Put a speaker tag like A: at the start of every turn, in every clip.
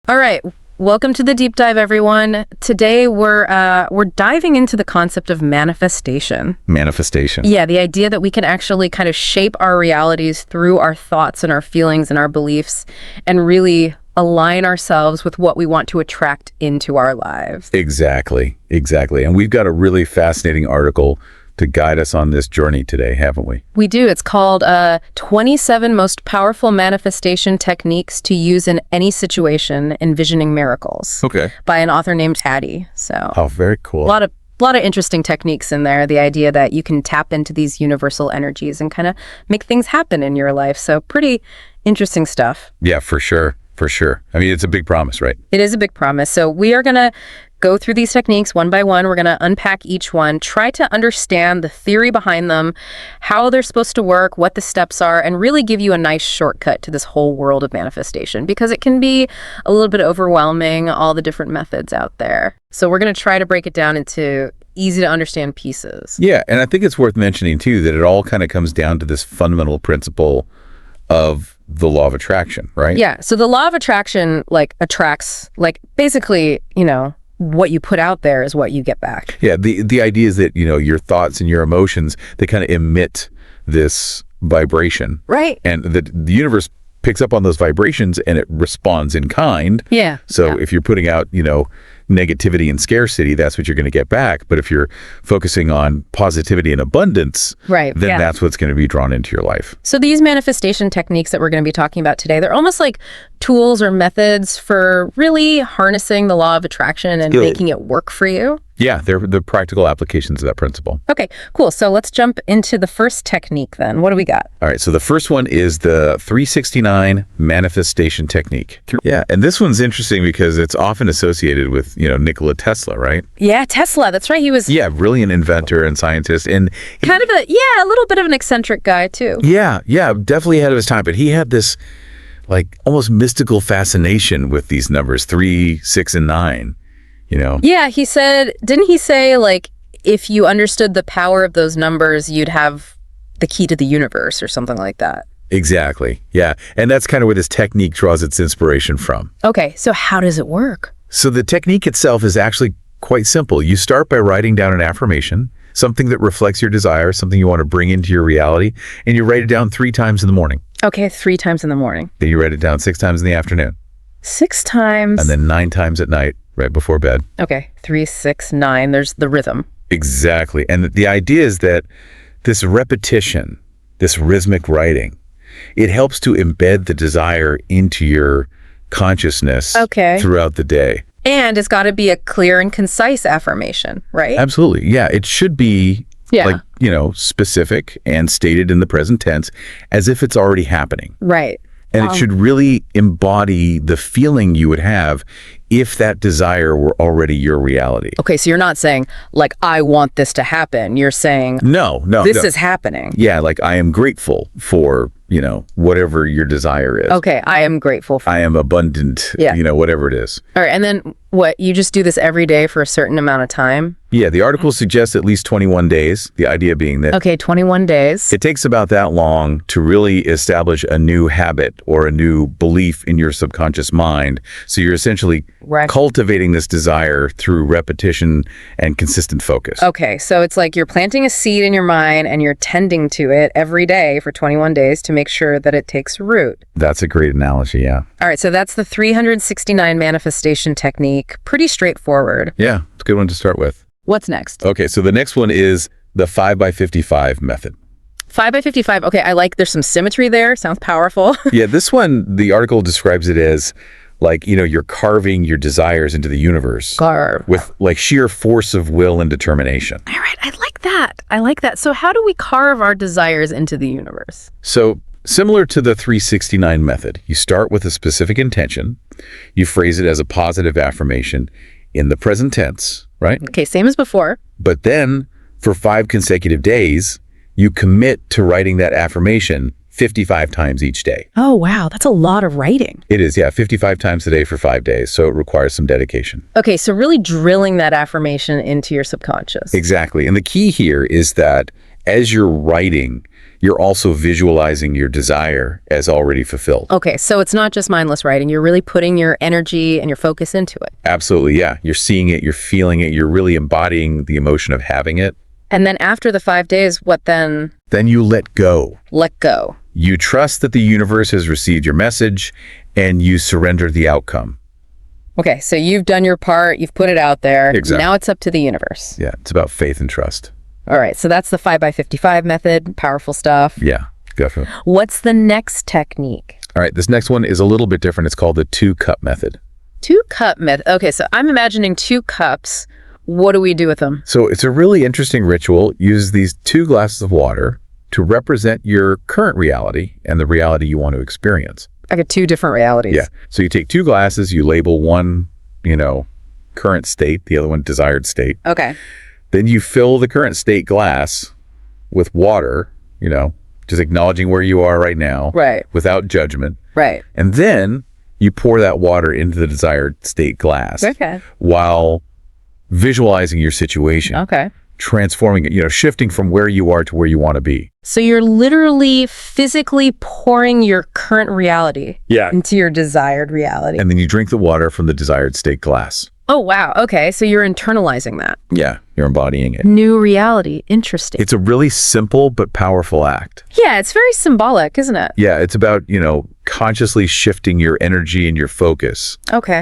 A: All right, welcome to the deep dive, everyone. Today we're diving into the concept of manifestation.
B: Manifestation.
A: Yeah, the idea that we can actually kind of shape our realities through our thoughts and our feelings and our beliefs, and really align ourselves with what we want to attract into our lives.
B: Exactly. And we've got a really fascinating article to guide us on this journey today, haven't we?
A: We do. It's called 27 Most Powerful Manifestation Techniques to Use in Any Situation, Envisioning Miracles.
B: Okay.
A: By an author named Taddy. So,
B: Oh, very cool.
A: a lot of interesting techniques in there. The idea that you can tap into these universal energies and kind of make things happen in your life. So pretty interesting stuff.
B: Yeah, for sure. I mean, it's a big promise, right?
A: It is a big promise. So we are going to go through these techniques one by one. We're going to unpack each one, try to understand the theory behind them, how they're supposed to work, what the steps are, and really give you a nice shortcut to this whole world of manifestation, because it can be a little bit overwhelming, all the different methods out there. So we're going to try to break it down into easy to understand pieces.
B: Yeah, and I think it's worth mentioning, too, that it all kind of comes down to this fundamental principle of the law of attraction, right?
A: Yeah, so the law of attraction, attracts, basically, what you put out there is what you get back.
B: Yeah, the idea is that, your thoughts and your emotions, they kind of emit this vibration.
A: Right.
B: And the universe picks up on those vibrations and it responds in kind.
A: Yeah.
B: So if you're putting out, negativity and scarcity, that's what you're going to get back. But if you're focusing on positivity and abundance,
A: right,
B: then that's what's going to be drawn into your life.
A: So these manifestation techniques that we're going to be talking about today, they're almost like tools or methods for really harnessing the law of attraction and making it work for you.
B: Yeah, they're the practical applications of that principle.
A: Okay, cool. So let's jump into the first technique then. What do we got?
B: All right, so the first one is the 369 manifestation technique. Yeah, and this one's interesting because it's often associated with, Nikola Tesla, right?
A: Yeah, Tesla. That's right. He was
B: brilliant inventor and scientist, and
A: kind of a little bit of an eccentric guy too.
B: Yeah, definitely ahead of his time. But he had this almost mystical fascination with these numbers, 3, 6, and 9.
A: Yeah, didn't he say if you understood the power of those numbers, you'd have the key to the universe or something like that?
B: Exactly. Yeah. And that's kind of where this technique draws its inspiration from.
A: Okay. So how does it work?
B: So the technique itself is actually quite simple. You start by writing down an affirmation, something that reflects your desire, something you want to bring into your reality, and you write it down 3 times in the morning.
A: Okay. 3 times in the morning.
B: Then you write it down 6 times in the afternoon.
A: 6 times.
B: And then 9 times at night, right before bed.
A: Okay. 3, 6, 9. There's the rhythm.
B: Exactly. And the idea is that this repetition, this rhythmic writing, it helps to embed the desire into your consciousness throughout the day.
A: And it's got to be a clear and concise affirmation, right?
B: Absolutely. Yeah. It should be specific and stated in the present tense as if it's already happening.
A: Right.
B: And it should really embody the feeling you would have if that desire were already your reality.
A: Okay, so you're not saying, I want this to happen. You're saying,
B: no,
A: this is happening.
B: Yeah, I am grateful for, whatever your desire is.
A: Okay, I am grateful for.
B: I am abundant, whatever it is.
A: All right, and then what, you just do this every day for a certain amount of time?
B: Yeah, the article suggests at least 21 days, the idea being that...
A: Okay, 21 days.
B: It takes about that long to really establish a new habit or a new belief in your subconscious mind. So you're essentially cultivating this desire through repetition and consistent focus.
A: Okay, so it's like you're planting a seed in your mind and you're tending to it every day for 21 days to make sure that it takes root.
B: That's a great analogy, yeah.
A: All right, so that's the 369 manifestation technique. Pretty straightforward.
B: Yeah, it's a good one to start with.
A: What's next?
B: Okay, so the next one is the 5x55 method.
A: 5x55. Okay, there's some symmetry there. Sounds powerful.
B: Yeah, this one, the article describes it as you're carving your desires into the universe. With sheer force of will and determination.
A: All right, I like that. So how do we carve our desires into the universe?
B: So similar to the 369 method, you start with a specific intention. You phrase it as a positive affirmation in the present tense, right?
A: Okay, same as before.
B: But then for 5 consecutive days, you commit to writing that affirmation 55 times each day.
A: Oh, wow. That's a lot of writing.
B: It is, yeah. 55 times a day for 5 days. So it requires some dedication.
A: Okay, so really drilling that affirmation into your subconscious.
B: Exactly. And the key here is that as you're writing, you're also visualizing your desire as already fulfilled.
A: Okay, so it's not just mindless writing. You're really putting your energy and your focus into it.
B: Absolutely, yeah. You're seeing it, you're feeling it, you're really embodying the emotion of having it.
A: And then after the 5 days, what then?
B: Then you let go.
A: Let go.
B: You trust that the universe has received your message, and you surrender the outcome.
A: Okay, so you've done your part, you've put it out there.
B: Exactly.
A: Now it's up to the universe.
B: Yeah, it's about faith and trust.
A: All right, so that's the 5x55 method, powerful stuff.
B: Yeah, definitely.
A: What's the next technique?
B: All right, this next one is a little bit different. It's called the 2-cup method.
A: 2-cup method. Okay, so I'm imagining 2 cups. What do we do with them?
B: So it's a really interesting ritual. Use these 2 glasses of water to represent your current reality and the reality you want to experience.
A: I got 2 different realities.
B: Yeah. So you take 2 glasses, you label one, current state, the other one desired state.
A: Okay.
B: Then you fill the current state glass with water, just acknowledging where you are right now.
A: Right.
B: Without judgment.
A: Right.
B: And then you pour that water into the desired state glass.
A: Okay.
B: While visualizing your situation.
A: Okay.
B: Transforming it, shifting from where you are to where you want to be.
A: So you're literally physically pouring your current reality into your desired reality.
B: And then you drink the water from the desired state glass.
A: Oh, wow. Okay. So you're internalizing that.
B: Yeah, you're embodying it.
A: New reality. Interesting.
B: It's a really simple but powerful act.
A: Yeah, it's very symbolic, isn't it?
B: Yeah, it's about, consciously shifting your energy and your focus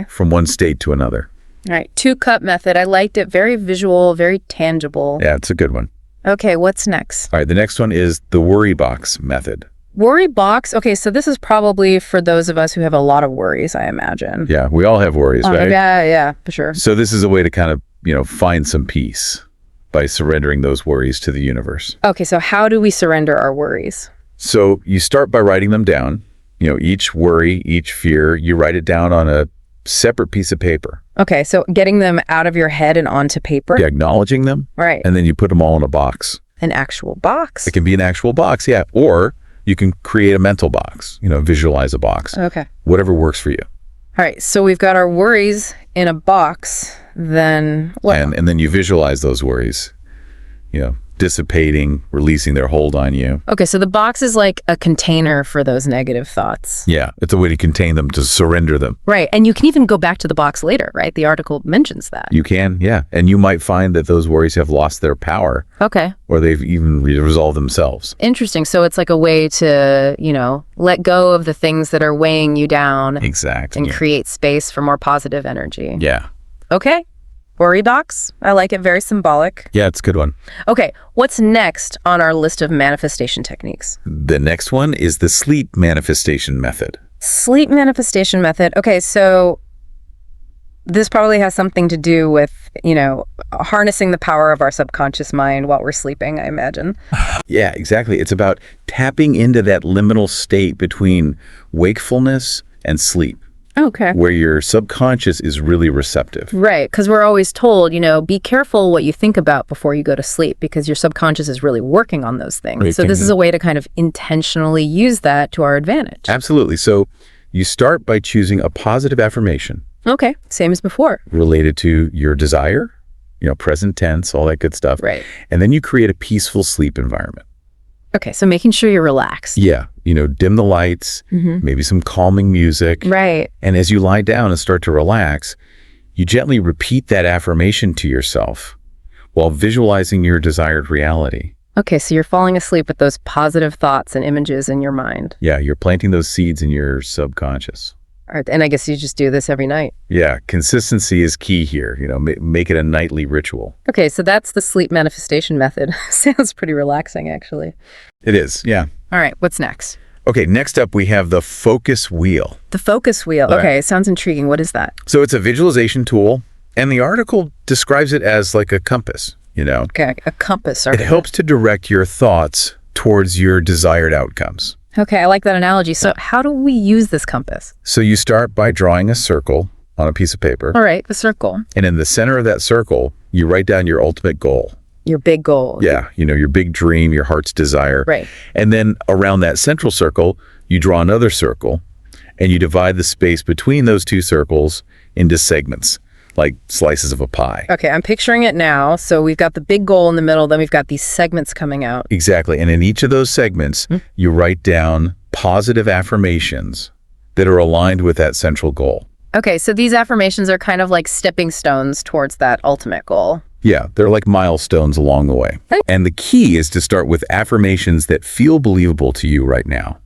B: from one state to another.
A: All right. 2-cup method. I liked it. Very visual, very tangible.
B: Yeah, it's a good one.
A: Okay, what's next?
B: All right, the next one is the worry box method.
A: Worry box. Okay, so this is probably for those of us who have a lot of worries, I imagine.
B: Yeah, we all have worries, right?
A: Yeah, for sure.
B: So this is a way to kind of, find some peace by surrendering those worries to the universe.
A: Okay, so how do we surrender our worries?
B: So you start by writing them down. Each worry, each fear, you write it down on a separate piece of paper.
A: Okay, so getting them out of your head and onto paper?
B: Yeah, acknowledging them.
A: Right.
B: And then you put them all in a box.
A: An actual box?
B: It can be an actual box, yeah. Or you can create a mental box, visualize a box.
A: Okay.
B: Whatever works for you.
A: All right, so we've got our worries in a box, then what?
B: And then you visualize those worries, dissipating, releasing their hold on you.
A: Okay, so the box is like a container for those negative thoughts.
B: Yeah, it's a way to contain them, to surrender them.
A: Right, and you can even go back to the box later, right? The article mentions that.
B: You can, yeah. And you might find that those worries have lost their power.
A: Okay.
B: Or they've even resolved themselves.
A: Interesting. So it's like a way to, let go of the things that are weighing you down.
B: Exactly.
A: And create space for more positive energy.
B: Yeah.
A: Okay. Worry box. I like it. Very symbolic.
B: Yeah, it's a good one.
A: Okay. What's next on our list of manifestation techniques?
B: The next one is the sleep manifestation method.
A: Sleep manifestation method. Okay, so this probably has something to do with, harnessing the power of our subconscious mind while we're sleeping, I imagine.
B: Yeah, exactly. It's about tapping into that liminal state between wakefulness and sleep.
A: Okay.
B: Where your subconscious is really receptive.
A: Right, because we're always told, be careful what you think about before you go to sleep because your subconscious is really working on those things.
B: Right.
A: So this is a way to kind of intentionally use that to our advantage.
B: Absolutely. So you start by choosing a positive affirmation.
A: Okay, same as before.
B: Related to your desire, present tense, all that good stuff.
A: Right.
B: And then you create a peaceful sleep environment.
A: Okay, so making sure you're relaxed.
B: Yeah, dim the lights, maybe some calming music.
A: Right.
B: And as you lie down and start to relax, you gently repeat that affirmation to yourself while visualizing your desired reality.
A: Okay, so you're falling asleep with those positive thoughts and images in your mind.
B: Yeah, you're planting those seeds in your subconscious.
A: All right, and I guess you just do this every night.
B: Yeah, consistency is key here. Make it a nightly ritual.
A: Okay, so that's the sleep manifestation method. Sounds pretty relaxing, actually.
B: It is, yeah.
A: All right, what's next?
B: Okay, next up we have the focus wheel.
A: The focus wheel.
B: Right.
A: Okay, sounds intriguing. What is that?
B: So it's a visualization tool, and the article describes it as like a compass,
A: Okay, a compass.
B: It helps to direct your thoughts towards your desired outcomes.
A: Okay, I like that analogy. So how do we use this compass?
B: So you start by drawing a circle on a piece of paper.
A: All right, the circle.
B: And in the center of that circle, you write down your ultimate goal.
A: Your big goal.
B: Yeah, your big dream, your heart's desire.
A: Right.
B: And then around that central circle, you draw another circle, and you divide the space between those two circles into segments. like slices of a pie.
A: Okay, I'm picturing it now. So we've got the big goal in the middle, then we've got these segments coming out.
B: Exactly. And in each of those segments, you write down positive affirmations that are aligned with that central goal.
A: Okay, so these affirmations are kind of like stepping stones towards that ultimate goal.
B: Yeah, they're like milestones along the way. And the key is to start with affirmations that feel believable to you right now.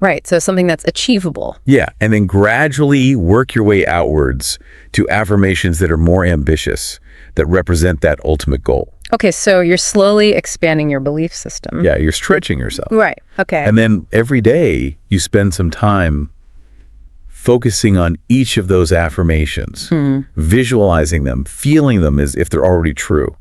A: Right, so something that's achievable.
B: Yeah, and then gradually work your way outwards to affirmations that are more ambitious, that represent that ultimate goal.
A: Okay, so you're slowly expanding your belief system.
B: Yeah, you're stretching yourself.
A: Right, okay.
B: And then every day you spend some time focusing on each of those affirmations, visualizing them, feeling them as if they're already true.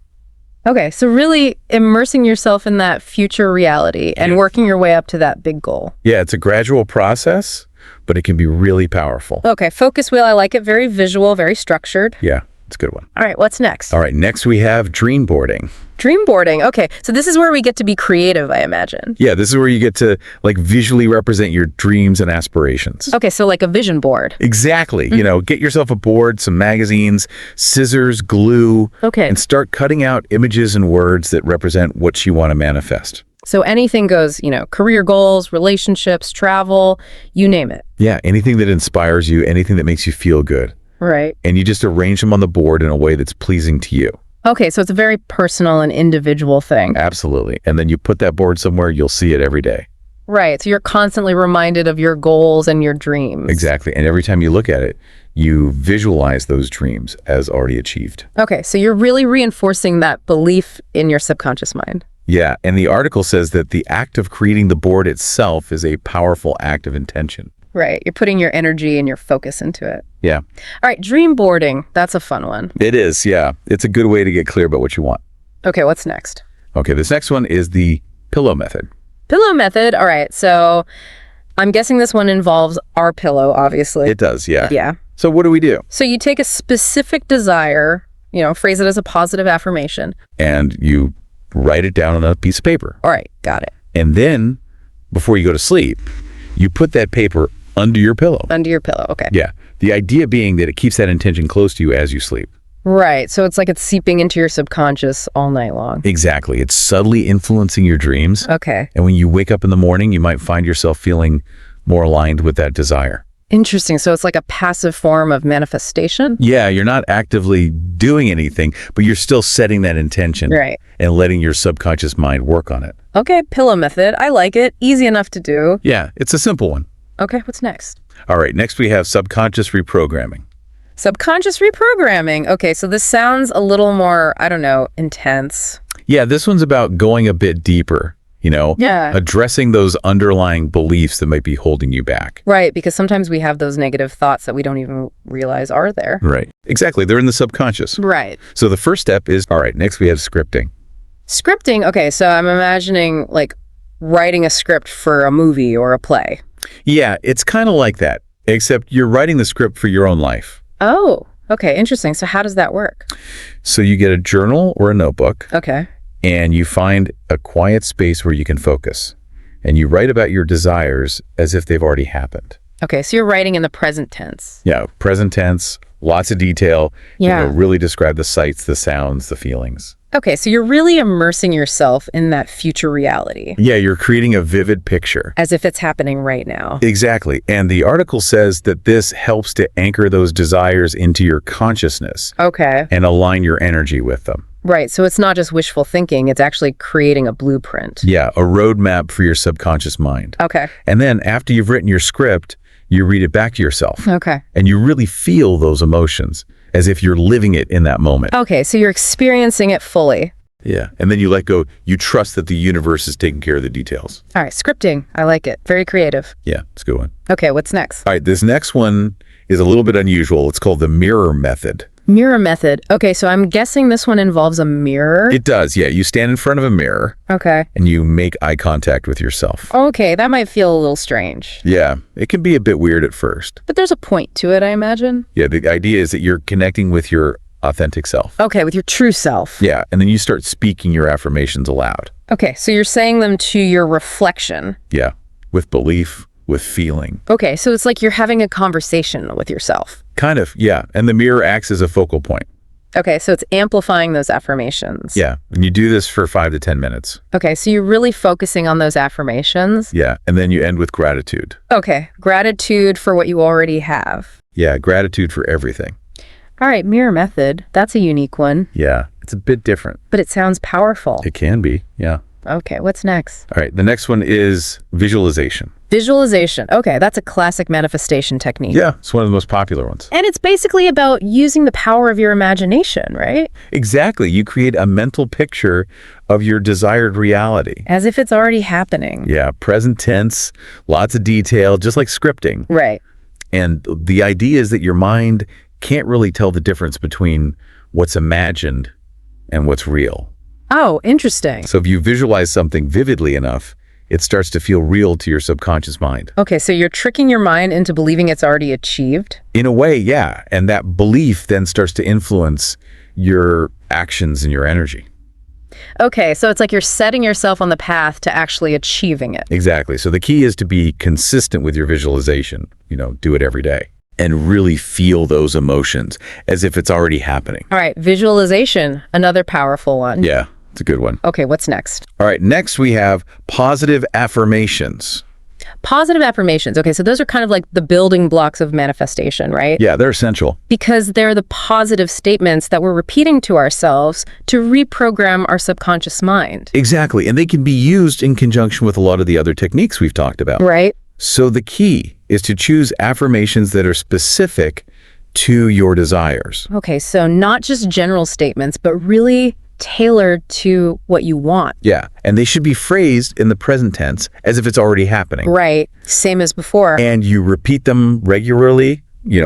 A: Okay, so really immersing yourself in that future reality and working your way up to that big goal.
B: Yeah, it's a gradual process, but it can be really powerful.
A: Okay, focus wheel, I like it. Very visual, very structured.
B: Yeah, it's a good one.
A: All right, what's next?
B: All right, next we have dream boarding.
A: Dream boarding. Okay, so this is where we get to be creative, I imagine.
B: Yeah, this is where you get to like visually represent your dreams and aspirations.
A: Okay, so like a vision board.
B: Exactly. You know, get yourself a board, some magazines, scissors, glue,
A: Okay.
B: and start cutting out images and words that represent what you want to manifest.
A: So anything goes, career goals, relationships, travel, you name it.
B: Yeah, anything that inspires you, anything that makes you feel good.
A: Right.
B: And you just arrange them on the board in a way that's pleasing to you.
A: Okay, so it's a very personal and individual thing.
B: Absolutely. And then you put that board somewhere, you'll see it every day.
A: Right, so you're constantly reminded of your goals and your dreams.
B: Exactly. And every time you look at it, you visualize those dreams as already achieved.
A: Okay, so you're really reinforcing that belief in your subconscious mind.
B: Yeah, and the article says that the act of creating the board itself is a powerful act of intention.
A: Right, you're putting your energy and your focus into it.
B: Yeah.
A: All right, dream boarding, that's a fun one.
B: It is, yeah. It's a good way to get clear about what you want.
A: Okay, what's next?
B: Okay, this next one is the pillow method.
A: Pillow method, all right, so I'm guessing this one involves our pillow, obviously.
B: It does, yeah.
A: Yeah.
B: So what do?
A: So you take a specific desire, phrase it as a positive affirmation.
B: And you write it down on a piece of paper.
A: All right, got it.
B: And then, before you go to sleep, you put that paper under your pillow.
A: Under your pillow, okay.
B: Yeah. The idea being that it keeps that intention close to you as you sleep.
A: Right, so it's like it's seeping into your subconscious all night long.
B: Exactly. It's subtly influencing your dreams.
A: Okay.
B: And when you wake up in the morning, you might find yourself feeling more aligned with that desire.
A: Interesting. So it's like a passive form of manifestation?
B: Yeah, you're not actively doing anything, but you're still setting that intention.
A: Right.
B: And letting your subconscious mind work on it.
A: Okay, pillow method. I like it. Easy enough to do.
B: Yeah, it's a simple one.
A: Okay, what's next?
B: All right, next we have subconscious reprogramming.
A: Subconscious reprogramming. Okay, so this sounds a little more, intense.
B: Yeah, this one's about going a bit deeper,
A: Yeah.
B: addressing those underlying beliefs that might be holding you back.
A: Right, because sometimes we have those negative thoughts that we don't even realize are there.
B: Right. Exactly. They're in the subconscious.
A: Right.
B: So the first step is, all right, next we have scripting.
A: Scripting. Okay, so I'm imagining like writing a script for a movie or a play.
B: Yeah, it's kind of like that, except you're writing the script for your own life.
A: Oh, okay, interesting. So how does that work?
B: So you get a journal or a notebook.
A: Okay.
B: And you find a quiet space where you can focus. And you write about your desires as if they've already happened.
A: Okay, so you're writing in the present tense.
B: Yeah, present tense, lots of detail.
A: Yeah.
B: Really describe the sights, the sounds, the feelings.
A: Okay, so you're really immersing yourself in that future reality.
B: Yeah, you're creating a vivid picture.
A: As if it's happening right now.
B: Exactly. And the article says that this helps to anchor those desires into your consciousness.
A: Okay.
B: And align your energy with them.
A: Right, so it's not just wishful thinking, it's actually creating a blueprint.
B: Yeah, a roadmap for your subconscious mind.
A: Okay.
B: And then after you've written your script, you read it back to yourself.
A: Okay.
B: And you really feel those emotions as if you're living it in that moment.
A: Okay, so you're experiencing it fully.
B: Yeah. And then you let go. You trust that the universe is taking care of the details.
A: All right, scripting. I like it. Very creative.
B: Yeah, it's a good one.
A: Okay, what's next?
B: All right, this next one is a little bit unusual. It's called the mirror method.
A: Mirror method. Okay, so I'm guessing this one involves a mirror.
B: It does, yeah. You stand in front of a mirror.
A: Okay.
B: And you make eye contact with yourself.
A: Okay, that might feel a little strange.
B: Yeah, it can be a bit weird at first.
A: But there's a point to it, I imagine.
B: Yeah, the idea is that you're connecting with your authentic self.
A: Okay, with your true self.
B: Yeah, and then you start speaking your affirmations aloud.
A: Okay, so you're saying them to your reflection.
B: Yeah, with belief, with feeling.
A: Okay, so it's like you're having a conversation with yourself.
B: Kind of, yeah. And the mirror acts as a focal point.
A: Okay, so it's amplifying those affirmations.
B: Yeah. And you do this for 5 to 10 minutes.
A: Okay, so you're really focusing on those affirmations.
B: Yeah. And then you end with gratitude.
A: Okay, gratitude for what you already have.
B: Yeah. Gratitude for everything.
A: All right, mirror method. That's a unique one.
B: Yeah. It's a bit different.
A: But it sounds powerful.
B: It can be. Yeah.
A: Okay, what's next?
B: All right. The next one is visualization.
A: Visualization. Okay, that's a classic manifestation technique.
B: Yeah. It's one of the most popular ones.
A: And it's basically about using the power of your imagination, right?
B: Exactly. You create a mental picture of your desired reality.
A: As if it's already happening.
B: Yeah. Present tense, lots of detail, just like scripting.
A: Right.
B: And the idea is that your mind can't really tell the difference between what's imagined and what's real.
A: Oh, interesting.
B: So if you visualize something vividly enough, it starts to feel real to your subconscious mind.
A: Okay, so you're tricking your mind into believing it's already achieved?
B: In a way, yeah. And that belief then starts to influence your actions and your energy.
A: Okay, so it's like you're setting yourself on the path to actually achieving it.
B: Exactly. So the key is to be consistent with your visualization. Do it every day and really feel those emotions as if it's already happening.
A: All right, visualization, another powerful one.
B: Yeah, it's a good one.
A: Okay, what's next?
B: All right, next we have positive affirmations.
A: Positive affirmations. Okay, so those are kind of like the building blocks of manifestation, right?
B: Yeah, they're essential.
A: Because they're the positive statements that we're repeating to ourselves to reprogram our subconscious mind.
B: Exactly, and they can be used in conjunction with a lot of the other techniques we've talked about.
A: Right.
B: So the key is to choose affirmations that are specific to your desires.
A: Okay, so not just general statements, but really tailored to what you want.
B: Yeah, and they should be phrased in the present tense as if it's already happening.
A: Right, same as before.
B: And you repeat them regularly,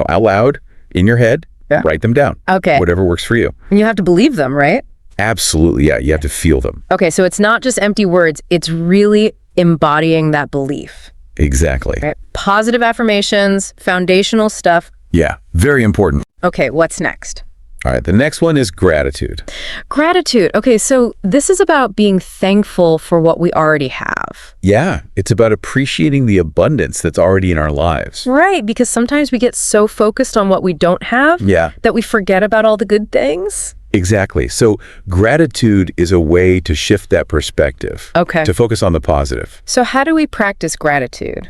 B: out loud, in your head, write them down.
A: Okay.
B: Whatever works for you.
A: And you have to believe them, right?
B: Absolutely, yeah, you have to feel them.
A: Okay, so it's not just empty words, it's really embodying that belief.
B: Exactly.
A: Right? Positive affirmations, foundational stuff.
B: Yeah, very important.
A: Okay, what's next?
B: All right, the next one is gratitude.
A: Gratitude. Okay, so this is about being thankful for what we already have.
B: Yeah, it's about appreciating the abundance that's already in our lives.
A: Right, because sometimes we get so focused on what we don't have that we forget about all the good things.
B: Exactly. So gratitude is a way to shift that perspective.
A: Okay.
B: To focus on the positive.
A: So how do we practice gratitude?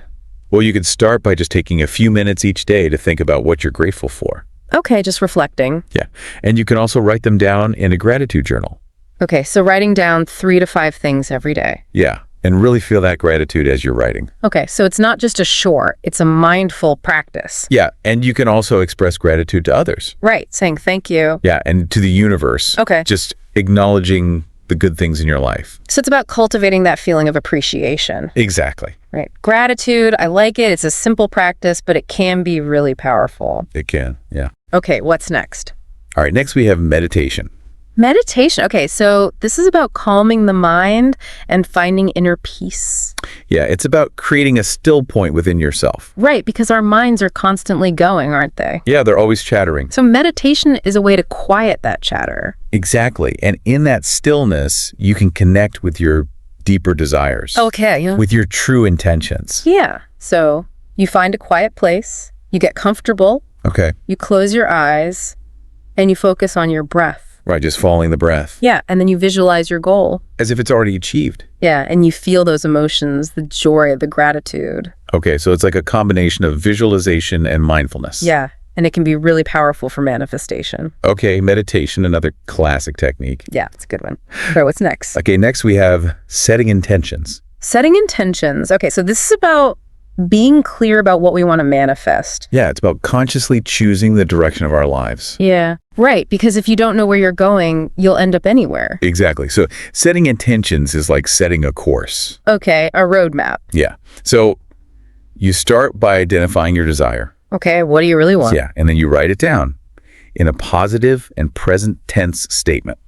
B: Well, you could start by just taking a few minutes each day to think about what you're grateful for.
A: Okay, just reflecting.
B: Yeah. And you can also write them down in a gratitude journal.
A: Okay, so writing down 3 to 5 things every day.
B: Yeah. And really feel that gratitude as you're writing.
A: Okay, so it's not just a chore, it's a mindful practice.
B: Yeah. And you can also express gratitude to others.
A: Right, saying thank you.
B: Yeah. And to the universe.
A: Okay.
B: Just acknowledging the good things in your life.
A: So it's about cultivating that feeling of appreciation.
B: Exactly.
A: Right. Gratitude, I like it. It's a simple practice, but it can be really powerful.
B: It can. Yeah.
A: Okay, what's next?
B: All right. Next, we have meditation.
A: Meditation. Okay, so this is about calming the mind and finding inner peace.
B: Yeah, it's about creating a still point within yourself.
A: Right, because our minds are constantly going, aren't they?
B: Yeah, they're always chattering.
A: So meditation is a way to quiet that chatter.
B: Exactly. And in that stillness, you can connect with your deeper desires.
A: Okay, yeah.
B: With your true intentions.
A: Yeah. So you find a quiet place, you get comfortable,
B: Okay.
A: you close your eyes, and you focus on your breath.
B: Right, just following the breath.
A: Yeah, and then you visualize your goal.
B: As if it's already achieved.
A: Yeah, and you feel those emotions, the joy, the gratitude.
B: Okay, so it's like a combination of visualization and mindfulness.
A: Yeah, and it can be really powerful for manifestation.
B: Okay, meditation, another classic technique.
A: Yeah, it's a good one. All right, what's next?
B: Okay, next we have setting intentions.
A: Setting intentions. Okay, so this is about being clear about what we want to manifest.
B: Yeah, it's about consciously choosing the direction of our lives.
A: Yeah, right, because if you don't know where you're going, you'll end up anywhere.
B: Exactly. So setting intentions is like setting a course.
A: Okay, a roadmap.
B: Yeah. So you start by identifying your desire.
A: Okay, what do you really want?
B: Yeah, and then you write it down in a positive and present tense statement.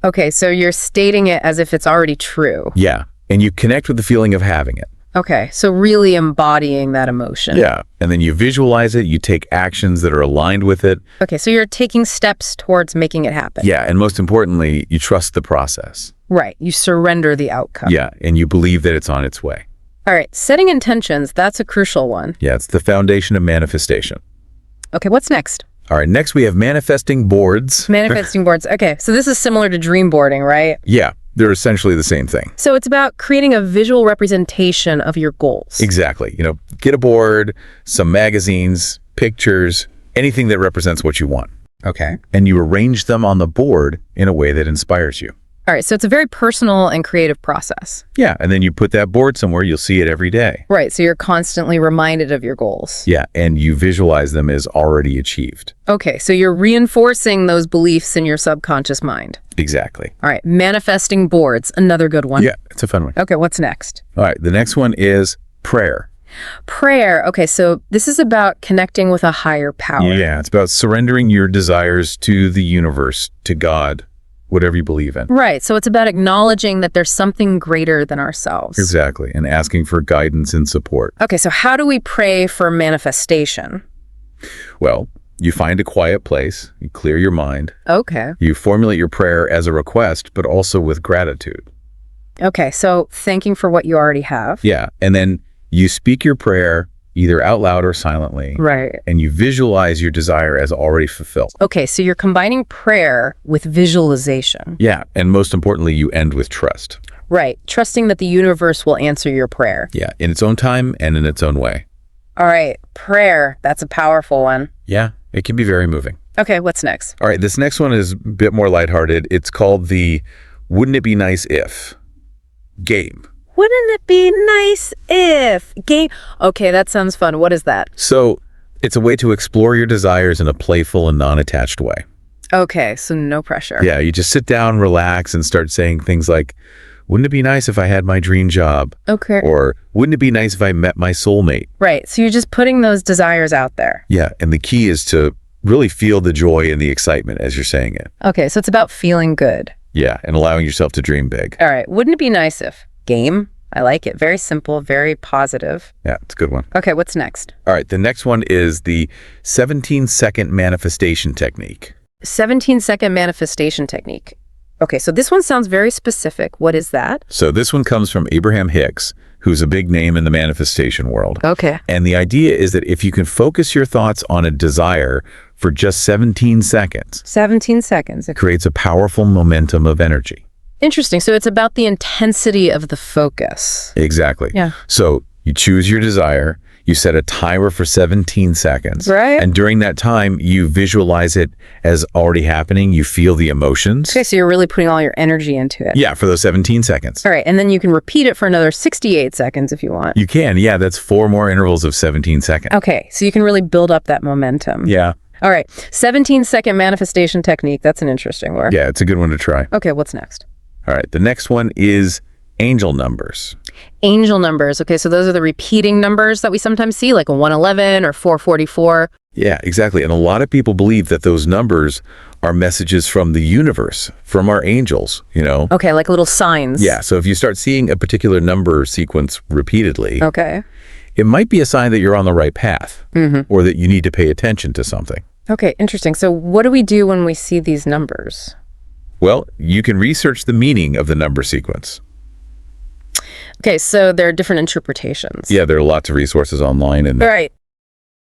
A: Okay, so you're stating it as if it's already true.
B: Yeah, and you connect with the feeling of having it.
A: Okay, so really embodying that emotion.
B: Yeah, and then you visualize it, you take actions that are aligned with it.
A: Okay, so you're taking steps towards making it happen.
B: Yeah, and most importantly, you trust the process.
A: Right, you surrender the outcome.
B: Yeah, and you believe that it's on its way.
A: All right, setting intentions, that's a crucial one.
B: Yeah, it's the foundation of manifestation.
A: Okay, what's next?
B: All right, next we have manifesting boards.
A: Manifesting boards. Okay, so this is similar to dream boarding, right?
B: Yeah, they're essentially the same thing.
A: So it's about creating a visual representation of your goals.
B: Exactly. Get a board, some magazines, pictures, anything that represents what you want.
A: Okay.
B: And you arrange them on the board in a way that inspires you.
A: All right, so it's a very personal and creative process.
B: Yeah, and then you put that board somewhere, you'll see it every day.
A: Right, so you're constantly reminded of your goals.
B: Yeah, and you visualize them as already achieved.
A: Okay, so you're reinforcing those beliefs in your subconscious mind.
B: Exactly.
A: All right, manifesting boards, another good one.
B: Yeah, it's a fun one.
A: Okay, what's next?
B: All right, the next one is prayer.
A: Prayer. Okay, so this is about connecting with a higher power.
B: Yeah, it's about surrendering your desires to the universe, to God, whatever you believe in.
A: Right, so it's about acknowledging that there's something greater than ourselves.
B: Exactly, and asking for guidance and support.
A: Okay, so how do we pray for manifestation?
B: Well, you find a quiet place, you clear your mind,
A: Okay.
B: you formulate your prayer as a request, but also with gratitude.
A: Okay, so thanking for what you already have.
B: Yeah, and then you speak your prayer either out loud or silently,
A: Right.
B: and you visualize your desire as already fulfilled.
A: Okay, so you're combining prayer with visualization.
B: Yeah, and most importantly, you end with trust.
A: Right, trusting that the universe will answer your prayer.
B: Yeah, in its own time and in its own way.
A: All right, prayer, that's a powerful one.
B: Yeah, it can be very moving.
A: Okay, what's next?
B: All right, this next one is a bit more lighthearted. It's called the Wouldn't It Be Nice If game.
A: Wouldn't it be nice if game? Okay, that sounds fun. What is that?
B: So it's a way to explore your desires in a playful and non-attached way.
A: Okay, so no pressure.
B: Yeah, you just sit down, relax, and start saying things like, wouldn't it be nice if I had my dream job?
A: Okay.
B: Or wouldn't it be nice if I met my soulmate?
A: Right, so you're just putting those desires out there.
B: Yeah, and the key is to really feel the joy and the excitement as you're saying it.
A: Okay, so it's about feeling good.
B: Yeah, and allowing yourself to dream big.
A: All right, wouldn't it be nice if game? I like it. Very simple, very positive.
B: Yeah, it's a good one.
A: Okay, what's next?
B: All right, the next one is the 17-second manifestation technique.
A: 17-second manifestation technique. Okay, so this one sounds very specific. What is that?
B: So this one comes from Abraham Hicks, who's a big name in the manifestation world.
A: Okay.
B: And the idea is that if you can focus your thoughts on a desire for just 17 seconds,
A: 17 seconds.
B: it creates a powerful momentum of energy.
A: Interesting. So it's about the intensity of the focus.
B: Exactly.
A: Yeah.
B: So you choose your desire, you set a timer for 17 seconds.
A: Right.
B: And during that time, you visualize it as already happening. You feel the emotions.
A: Okay, so you're really putting all your energy into it.
B: Yeah, for those 17 seconds.
A: All right, and then you can repeat it for another 68 seconds if you want.
B: You can. Yeah, that's 4 more intervals of 17 seconds.
A: Okay, so you can really build up that momentum.
B: Yeah.
A: All right, 17-second manifestation technique. That's an interesting one.
B: Yeah, it's a good one to try.
A: Okay, what's next?
B: All right, the next one is angel numbers.
A: Angel numbers. Okay, so those are the repeating numbers that we sometimes see, like a 111 or 444.
B: Yeah, exactly. And a lot of people believe that those numbers are messages from the universe, from our angels,
A: Okay, like little signs.
B: Yeah, so if you start seeing a particular number sequence repeatedly,
A: Okay.
B: it might be a sign that you're on the right path or that you need to pay attention to something.
A: Okay, interesting. So what do we do when we see these numbers?
B: Well, you can research the meaning of the number sequence.
A: Okay, so there are different interpretations.
B: Yeah, there are lots of resources online. And
A: All right.